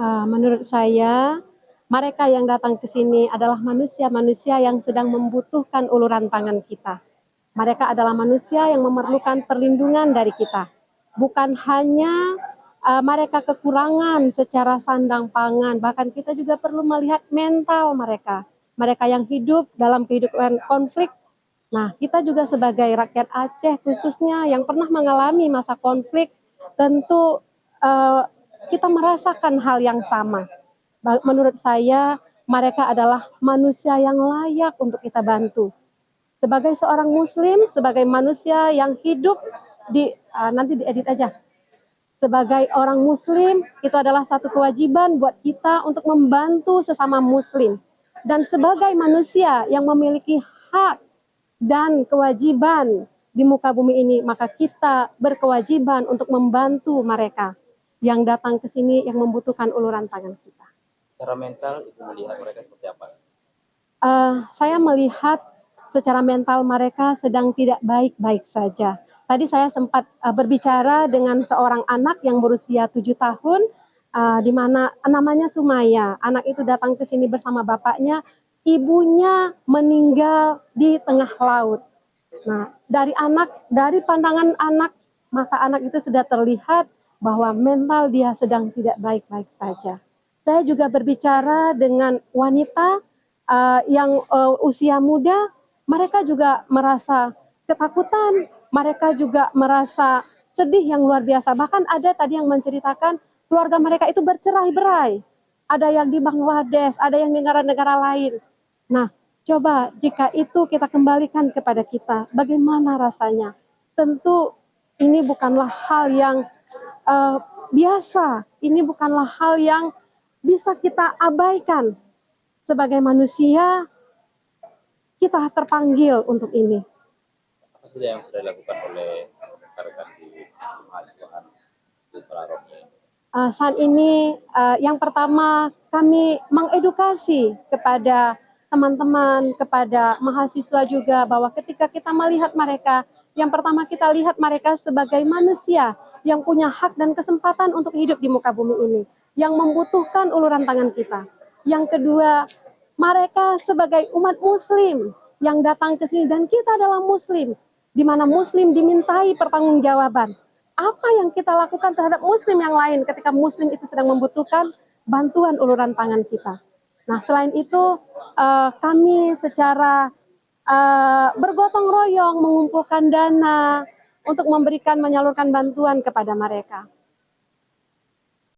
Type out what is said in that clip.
Menurut saya, mereka yang datang ke sini adalah manusia-manusia yang sedang membutuhkan uluran tangan kita. Mereka adalah manusia yang memerlukan perlindungan dari kita. Bukan hanya mereka kekurangan secara sandang pangan, bahkan kita juga perlu melihat mental mereka. Mereka yang hidup dalam kehidupan konflik. Nah, kita juga sebagai rakyat Aceh khususnya yang pernah mengalami masa konflik, tentu eh, kita merasakan hal yang sama. Menurut saya, mereka adalah manusia yang layak untuk kita bantu. Sebagai seorang muslim, sebagai manusia yang hidup nanti diedit aja. Sebagai orang muslim, itu adalah satu kewajiban buat kita untuk membantu sesama muslim. Dan sebagai manusia yang memiliki hak dan kewajiban di muka bumi ini, maka kita berkewajiban untuk membantu mereka yang datang ke sini yang membutuhkan uluran tangan kita. Secara mental itu melihat mereka seperti apa? Saya melihat secara mental mereka sedang tidak baik-baik saja. Tadi saya sempat berbicara dengan seorang anak yang berusia 7 tahun, di mana namanya Sumaya. Anak itu datang ke sini bersama bapaknya, ibunya meninggal di tengah laut. Nah, dari pandangan anak, maka anak itu sudah terlihat bahwa mental dia sedang tidak baik-baik saja. Saya juga berbicara dengan wanita yang usia muda, mereka juga merasa ketakutan, mereka juga merasa sedih yang luar biasa. Bahkan ada tadi yang menceritakan keluarga mereka itu bercerai-berai. Ada yang di Bangladesh, ada yang di negara-negara lain. Nah, coba jika itu kita kembalikan kepada kita, bagaimana rasanya? Tentu ini bukanlah hal yang biasa, ini bukanlah hal yang bisa kita abaikan. Sebagai manusia, kita terpanggil untuk ini. Apa saja yang sudah dilakukan oleh rekan-rekan di mahasiswaan di Pelaromi? Saat ini yang pertama kami mengedukasi kepada teman-teman, kepada mahasiswa juga bahwa ketika kita melihat mereka, yang pertama kita lihat mereka sebagai manusia yang punya hak dan kesempatan untuk hidup di muka bumi ini, yang membutuhkan uluran tangan kita. Yang kedua, mereka sebagai umat muslim yang datang ke sini dan kita adalah muslim, di mana muslim dimintai pertanggungjawaban. Apa yang kita lakukan terhadap muslim yang lain ketika muslim itu sedang membutuhkan bantuan uluran tangan kita. Nah, selain itu kami secara bergotong royong mengumpulkan dana untuk menyalurkan bantuan kepada mereka.